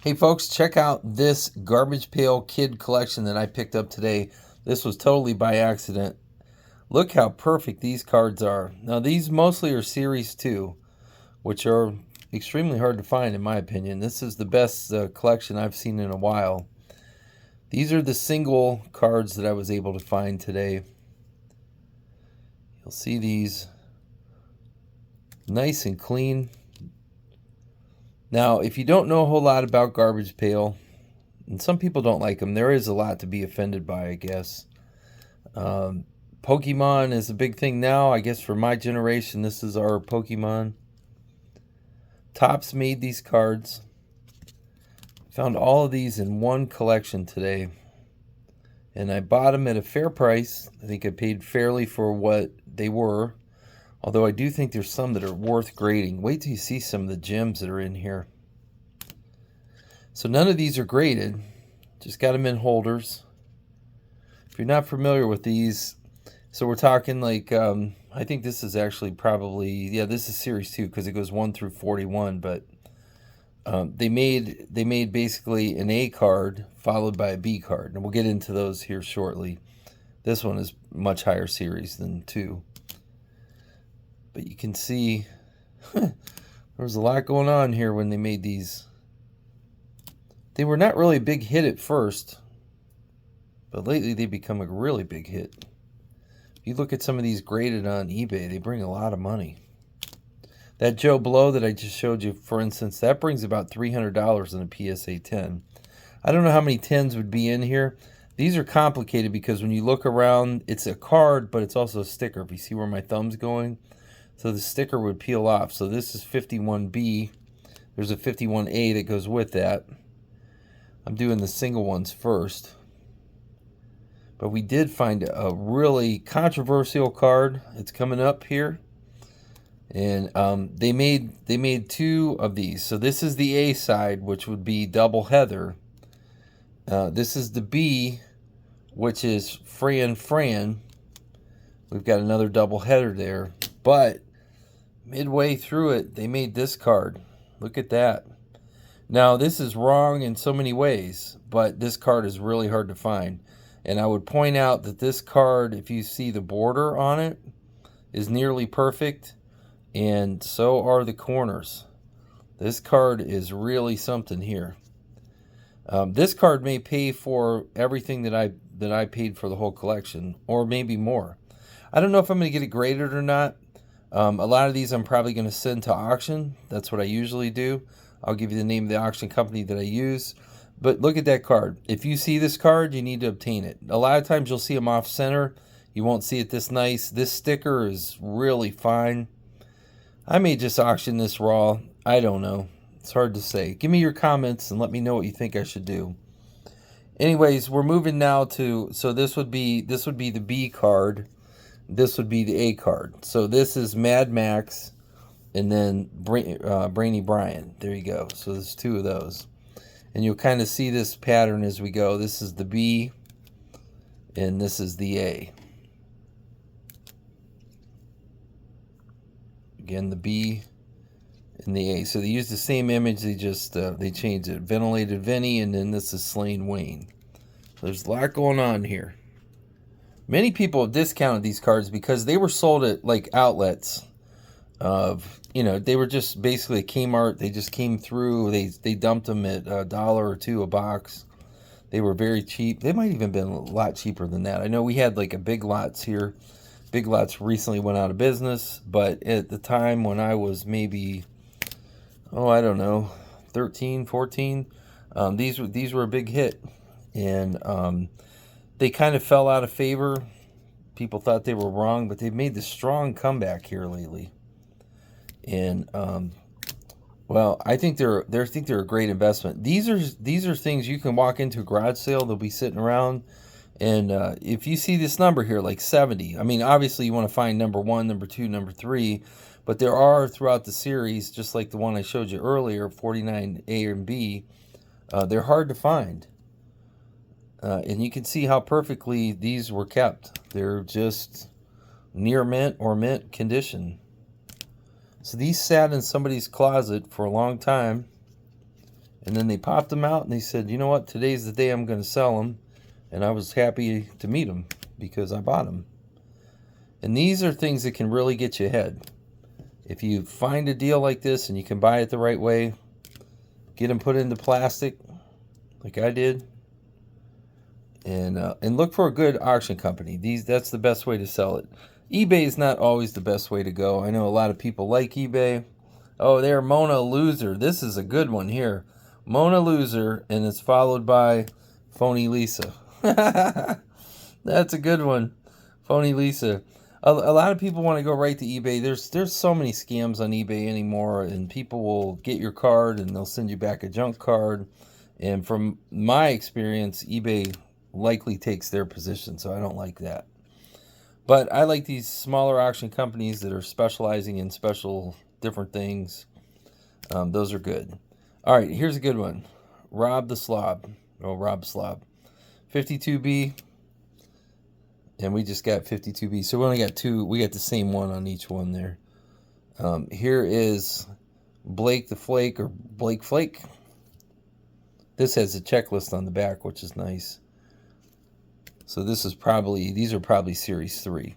Hey folks, check out this Garbage Pail Kid collection that I picked up today. This was totally by accident. Look how perfect these cards are. Now these mostly are Series 2, which are extremely hard to find in my opinion. This is the best collection I've seen in a while. These are the single cards that I was able to find today. You'll see these nice and clean. Now, if you don't know a whole lot about Garbage Pail, and some people don't like them, there is a lot to be offended by, I guess. Pokemon is a big thing now. I guess for my generation, this is our Pokemon. Topps made these cards. Found all of these in one collection today. And I bought them at a fair price. I think I paid fairly for what they were. Although I do think there's some that are worth grading. Wait till you see some of the gems that are in here. So none of these are graded. Just got them in holders. If you're not familiar with these, so we're talking like, I think this is actually probably, yeah, this is Series 2 because it goes 1 through 41. But they made basically an A card followed by a B card. And we'll get into those here shortly. This one is much higher series than 2. But you can see there was a lot going on here when they made these. They were not really a big hit at first, but lately they become a really big hit. If you look at some of these graded on eBay, they bring a lot of money. That Joe Blow that I just showed you, for instance, that brings about $300 in a PSA 10. I don't know how many 10s would be in here. These are complicated because when you look around, it's a card, but it's also a sticker. If you see where my thumb's going, so the sticker would peel off. So this is 51B. There's a 51A that goes with that. I'm doing the single ones first. But we did find a really controversial card. It's coming up here. And they made 2 of these. So this is the A side, which would be Double Heather. This is the B, which is Fran. We've got another double header there. But midway through it, they made this card. Look at that. Now, this is wrong in so many ways, but this card is really hard to find. And I would point out that this card, if you see the border on it, is nearly perfect. And so are the corners. This card is really something here. This card may pay for everything that I paid for the whole collection, or maybe more. I don't know if I'm going to get it graded or not. A lot of these I'm probably going to send to auction. That's what I usually do. I'll give you the name of the auction company that I use. But look at that card. If you see this card, you need to obtain it. A lot of times you'll see them off center. You won't see it this nice. This sticker is really fine. I may just auction this raw. I don't know. It's hard to say. Give me your comments and let me know what you think I should do. Anyways, we're moving now to, so this would be the B card. This would be the A card. So this is Mad Max and then Brainy Brian. There you go. So there's 2 of those. And you'll kind of see this pattern as we go. This is the B and this is the A. Again, the B and the A. So they use the same image. They just they changed it. Ventilated Vinny, and then this is Slain Wayne. So there's a lot going on here. Many people have discounted these cards because they were sold at like outlets of, they were just basically at Kmart. They just came through. They dumped them at $1 or $2 a box. They were very cheap. They might even been a lot cheaper than that. I know we had like a Big Lots here. Big Lots recently went out of business, but at the time when I was maybe, I don't know, 13, 14, these were a big hit. And they kind of fell out of favor. People thought they were wrong, but they've made this strong comeback here lately. And well, I think they're a great investment. These are things you can walk into a garage sale. They'll be sitting around, and if you see this number here, like 70. I mean, obviously you want to find number 1, number 2, number 3, but there are throughout the series, just like the one I showed you earlier, 49A and B. They're hard to find. And you can see how perfectly these were kept. They're just near mint or mint condition. So these sat in somebody's closet for a long time. And then they popped them out and they said, you know what, today's the day I'm going to sell them. And I was happy to meet them because I bought them. And these are things that can really get you ahead. If you find a deal like this and you can buy it the right way, get them put into plastic like I did, and look for a good auction company. That's the best way to sell it. eBay is not always the best way to go. I know a lot of people like eBay. Oh, they're Mona Loser. This is a good one here. Mona Loser, and it's followed by Phony Lisa. That's a good one. Phony Lisa. A lot of people want to go right to eBay. There's so many scams on eBay anymore, and people will get your card and they'll send you back a junk card. And from my experience, eBay likely takes their position, so I don't like that. But I like these smaller auction companies that are specializing in special different things. Those are good. All right, here's a good one. Rob the Slob. Oh, Rob Slob. 52B. And we just got 52B. So we only got two. We got the same one on each one there. Here is Blake the Flake, or Blake Flake. This has a checklist on the back, which is nice. So these are probably Series 3.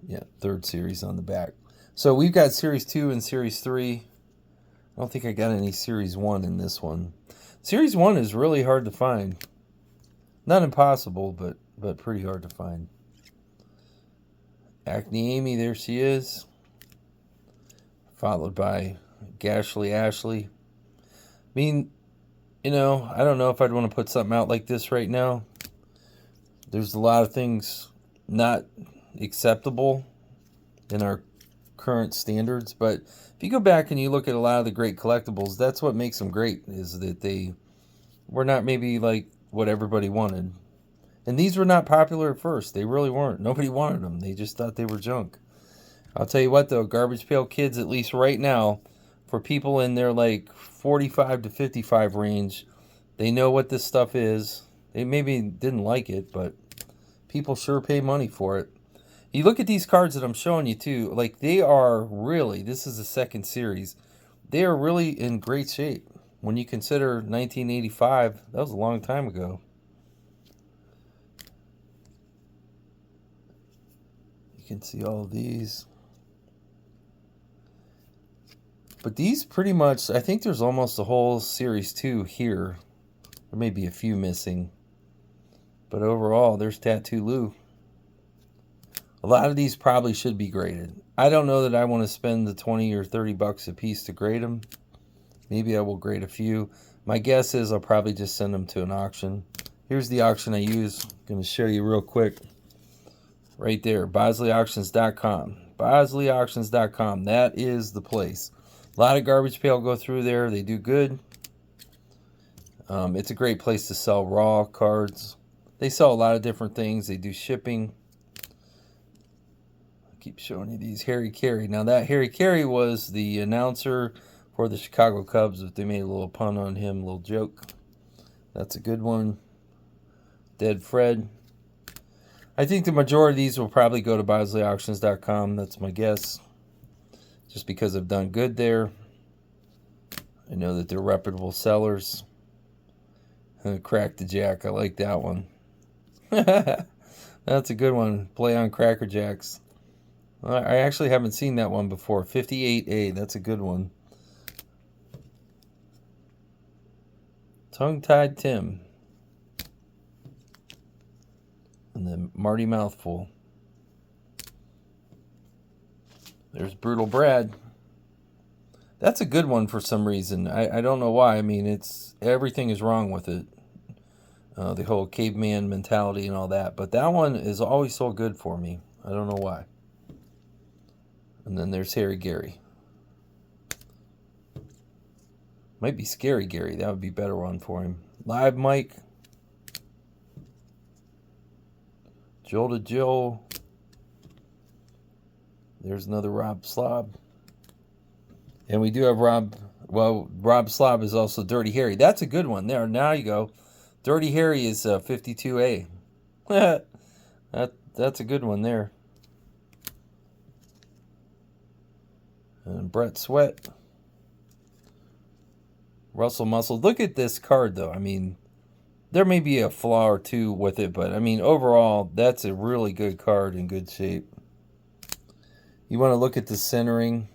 Yeah, third series on the back. So we've got Series 2 and Series 3. I don't think I got any Series 1 in this one. Series 1 is really hard to find. Not impossible, but pretty hard to find. Acne Amy, there she is. Followed by Gashly Ashley. I mean, I don't know if I'd want to put something out like this right now. There's a lot of things not acceptable in our current standards, but if you go back and you look at a lot of the great collectibles, that's what makes them great, is that they were not maybe like what everybody wanted. And these were not popular at first. They really weren't. Nobody wanted them. They just thought they were junk. I'll tell you what, though, Garbage Pail Kids, at least right now, for people in their like 45 to 55 range, they know what this stuff is. They maybe didn't like it, but people sure pay money for it. You look at these cards that I'm showing you, too. Like, they are really, this is the second series, they are really in great shape. When you consider 1985, that was a long time ago. You can see all of these. But these pretty much, I think there's almost a whole Series 2 here. There may be a few missing. But overall, there's Tattoo Lou. A lot of these probably should be graded. I don't know that I want to spend the 20 or 30 bucks a piece to grade them. Maybe I will grade a few. My guess is I'll probably just send them to an auction. Here's the auction I use. I'm going to show you real quick. Right there, BosleyAuctions.com. BosleyAuctions.com. That is the place. A lot of Garbage Pail go through there. They do good. It's a great place to sell raw cards. They sell a lot of different things. They do shipping. I keep showing you these. Harry Carey. Now that Harry Carey was the announcer for the Chicago Cubs, but they made a little pun on him, a little joke. That's a good one. Dead Fred. I think the majority of these will probably go to BosleyAuctions.com. That's my guess. Just because I've done good there. I know that they're reputable sellers. Crack the Jack. I like that one. That's a good one. Play on Cracker Jacks. I actually haven't seen that one before. 58A. That's a good one. Tongue-Tied Tim. And then Marty Mouthful. There's Brutal Brad. That's a good one for some reason. I don't know why. I mean, everything is wrong with it. The whole caveman mentality and all that. But that one is always so good for me. I don't know why. And then there's Harry Gary. Might be Scary Gary. That would be a better one for him. Live Mike. Joel to Joe. There's another Rob Slob. And we do have Rob Slob is also Dirty Harry. That's a good one. There, now you go. Dirty Harry is 52A. That's a good one there. And Brett Sweat. Russell Muscles. Look at this card, though. I mean, there may be a flaw or two with it, but I mean, overall, that's a really good card in good shape. You want to look at the centering.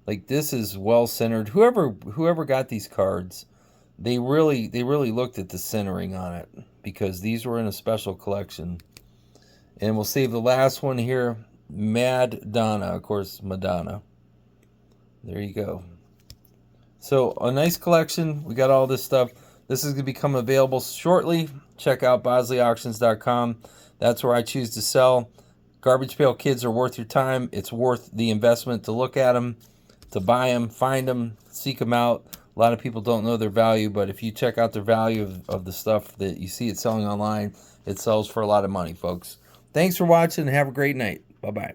Like, this is well centered. Whoever got these cards, they really looked at the centering on it, because these were in a special collection. And we'll save the last one here, Mad Donna, of course, Madonna. There you go. So a nice collection. We got all this stuff. This is going to become available shortly. Check out bosleyauctions.com. That's where I choose to sell. Garbage Pail Kids are worth your time. It's worth the investment to look at them, to buy them, find them, seek them out. A lot of people don't know their value, but if you check out the value of the stuff that you see it selling online, it sells for a lot of money, folks. Thanks for watching and have a great night. Bye-bye.